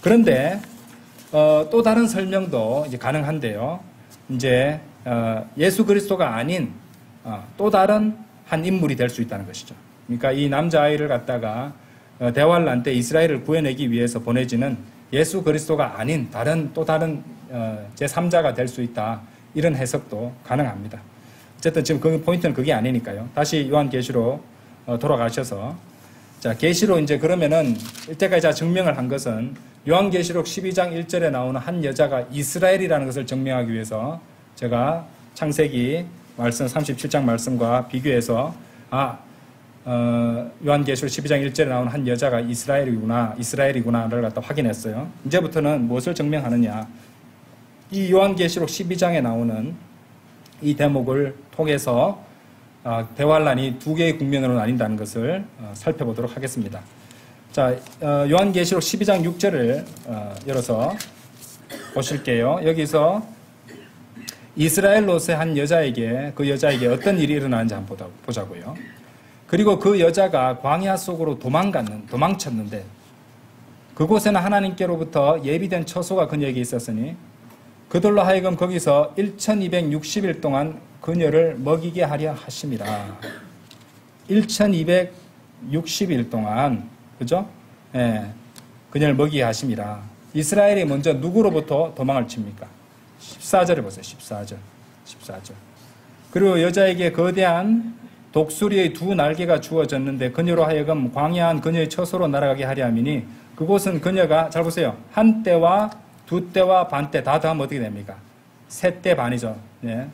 그런데 또 다른 설명도 이제 가능한데요. 이제 예수 그리스도가 아닌 또 다른 한 인물이 될 수 있다는 것이죠. 그러니까 이 남자아이를 갖다가 대환란 때 이스라엘을 구해내기 위해서 보내지는 예수 그리스도가 아닌 또 다른 제3자가 될 수 있다. 이런 해석도 가능합니다. 어쨌든 지금 그 포인트는 그게 아니니까요. 다시 요한계시로 돌아가셔서, 자, 계시로 이제 그러면은 이때까지 제가 증명을 한 것은 요한계시록 12장 1절에 나오는 한 여자가 이스라엘이라는 것을 증명하기 위해서 제가 창세기 말씀 37장 말씀과 비교해서 요한계시록 12장 1절에 나오는 한 여자가 이스라엘이구나를 갖다 확인했어요. 이제부터는 무엇을 증명하느냐? 이 요한계시록 12장에 나오는 이 대목을 통해서 대환란이 두 개의 국면으로 나뉜다는 것을 살펴보도록 하겠습니다. 자, 요한계시록 12장 6절을 열어서 보실게요. 여기서 이스라엘로서의 한 여자에게, 그 여자에게 어떤 일이 일어나는지 한번 보자고요. 그리고 그 여자가 광야 속으로 도망쳤는데 그곳에는 하나님께로부터 예비된 처소가 그녀에게 있었으니 그들로 하여금 거기서 1260일 동안 그녀를 먹이게 하려 하심이라. 1260일 동안, 그죠? 예, 그녀를 먹이게 하심이라. 이스라엘이 먼저 누구로부터 도망을 칩니까? 14절에 보세요. 14절. 그리고 여자에게 거대한 독수리의 두 날개가 주어졌는데 그녀로 하여금 광야한 그녀의 처소로 날아가게 하려 함이니 그곳은 그녀가, 잘 보세요, 한 때와 두 때와 반 때 다 더하면 어떻게 됩니까? 세 때 반이죠. 예.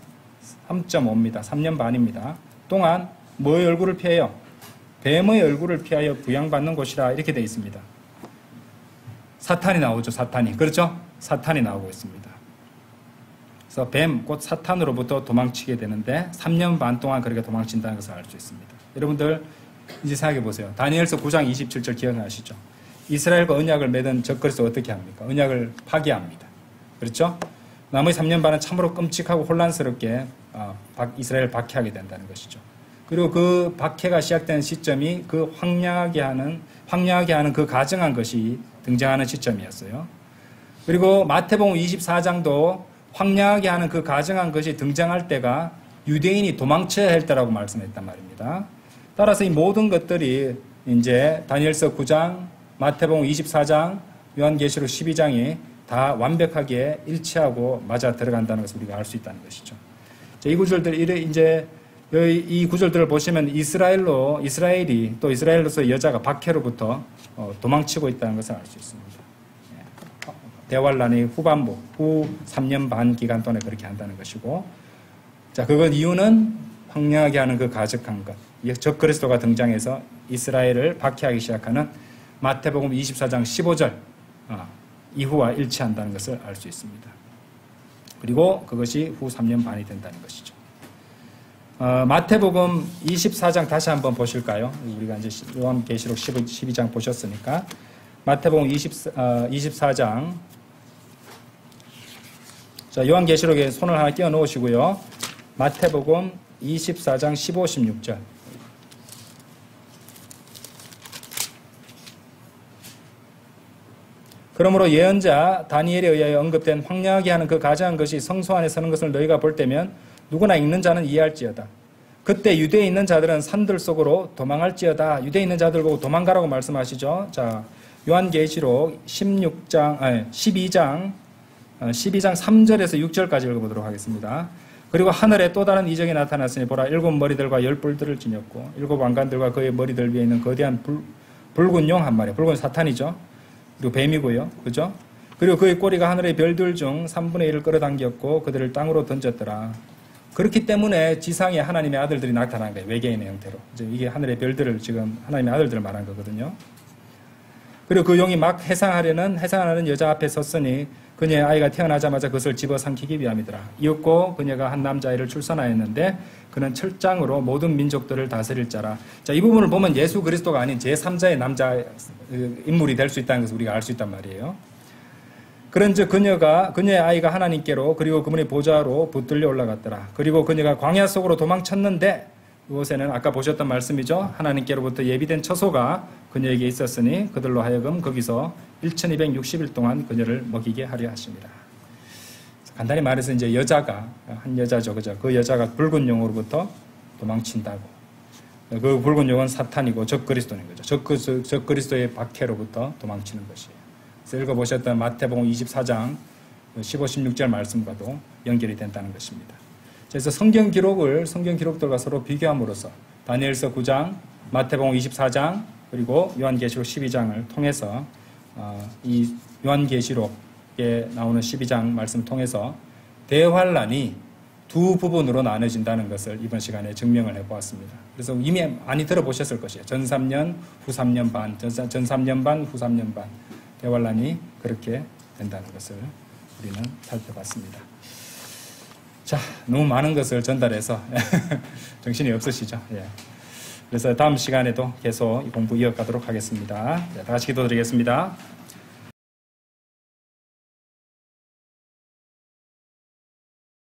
3.5입니다. 3년 반입니다. 동안 뭐의 얼굴을 피해요? 뱀의 얼굴을 피하여 부양받는 곳이라 이렇게 되어 있습니다. 사탄이 나오죠. 사탄이. 그렇죠? 사탄이 나오고 있습니다. 그래서 뱀, 곧 사탄으로부터 도망치게 되는데 3년 반 동안 그렇게 도망친다는 것을 알 수 있습니다. 여러분들 이제 생각해 보세요. 다니엘서 9장 27절 기억나시죠? 이스라엘과 언약을 맺은 적그리스도 어떻게 합니까? 언약을 파기합니다. 그렇죠? 나머지 3년 반은 참으로 끔찍하고 혼란스럽게 이스라엘을 박해하게 된다는 것이죠. 그리고 그 박해가 시작된 시점이 그 황량하게 하는 그 가증한 것이 등장하는 시점이었어요. 그리고 마태복음 24장도 황량하게 하는 그 가증한 것이 등장할 때가 유대인이 도망쳐야 할 때라고 말씀했단 말입니다. 따라서 이 모든 것들이 이제 다니엘서 9장, 마태복음 24장, 요한계시록 12장이 다 완벽하게 일치하고 맞아 들어간다는 것을 우리가 알 수 있다는 것이죠. 자, 이 구절들을 보시면 이스라엘이 또 이스라엘로서 여자가 박해로부터 도망치고 있다는 것을 알 수 있습니다. 대환란의 후반부, 후 3년 반 기간 동안에 그렇게 한다는 것이고, 자, 그건 이유는 황량하게 하는 그 가증한 것, 적그리스도가 등장해서 이스라엘을 박해하기 시작하는 마태복음 24장 15절 이후와 일치한다는 것을 알 수 있습니다. 그리고 그것이 후 3년 반이 된다는 것이죠. 마태복음 24장 다시 한번 보실까요? 우리가 이제 요한계시록 12장 보셨으니까 마태복음 24장, 자, 요한계시록에 손을 하나 끼워 놓으시고요. 마태복음 24장 15, 16절. 그러므로 예언자 다니엘에 의하여 언급된 황량하게 하는 그 가증한 것이 성소 안에 서는 것을 너희가 볼 때면 누구나 읽는 자는 이해할지어다. 그때 유대에 있는 자들은 산들 속으로 도망할지어다. 유대에 있는 자들 보고 도망가라고 말씀하시죠. 자, 요한계시록 12장 3절에서 6절까지 읽어보도록 하겠습니다. 그리고 하늘에 또 다른 이적이 나타났으니 보라 7머리들과 10뿔들을 지녔고 7왕관들과 그의 머리들 위에 있는 거대한 붉은 용 한 마리, 붉은 사탄이죠. 그리고 뱀이고요. 그죠? 그리고 그의 꼬리가 하늘의 별들 중 3분의 1을 끌어당겼고 그들을 땅으로 던졌더라. 그렇기 때문에 지상에 하나님의 아들들이 나타난 거예요. 외계인의 형태로. 이제 이게 하늘의 별들을 지금 하나님의 아들들을 말한 거거든요. 그리고 그 용이 막 해상하는 여자 앞에 섰으니 그녀의 아이가 태어나자마자 그것을 집어삼키기 위함이더라. 이윽고 그녀가 한 남자아이를 출산하였는데 그는 철장으로 모든 민족들을 다스릴 자라. 자, 이 부분을 보면 예수 그리스도가 아닌 제3자의 남자 인물이 될 수 있다는 것을 우리가 알 수 있단 말이에요. 그런즉 그녀의 아이가 하나님께로 그리고 그분의 보좌로 붙들려 올라갔더라. 그리고 그녀가 광야 속으로 도망쳤는데 이곳에는 아까 보셨던 말씀이죠. 하나님께로부터 예비된 처소가 그녀에게 있었으니 그들로 하여금 거기서 1260일 동안 그녀를 먹이게 하려 하십니다. 간단히 말해서 이제 한 여자죠. 그죠? 그 여자가 붉은 용으로부터 도망친다고. 그 붉은 용은 사탄이고 적그리스도인 거죠. 적그리스도의 박해로부터 도망치는 것이에요. 그래서 읽어보셨던 마태복음 24장 15, 16절 말씀과도 연결이 된다는 것입니다. 그래서 성경 기록들과 서로 비교함으로써 다니엘서 9장, 마태복음 24장, 그리고 요한계시록 12장을 통해서 이 요한계시록에 나오는 12장 말씀을 통해서 대환란이 두 부분으로 나눠진다는 것을 이번 시간에 증명을 해보았습니다. 그래서 이미 많이 들어보셨을 것이에요. 전 3년, 후 3년 반, 전 3년 반, 후 3년 반. 대환란이 그렇게 된다는 것을 우리는 살펴봤습니다. 자, 너무 많은 것을 전달해서 정신이 없으시죠? 예. 그래서 다음 시간에도 계속 이 공부 이어가도록 하겠습니다. 다 같이 기도드리겠습니다.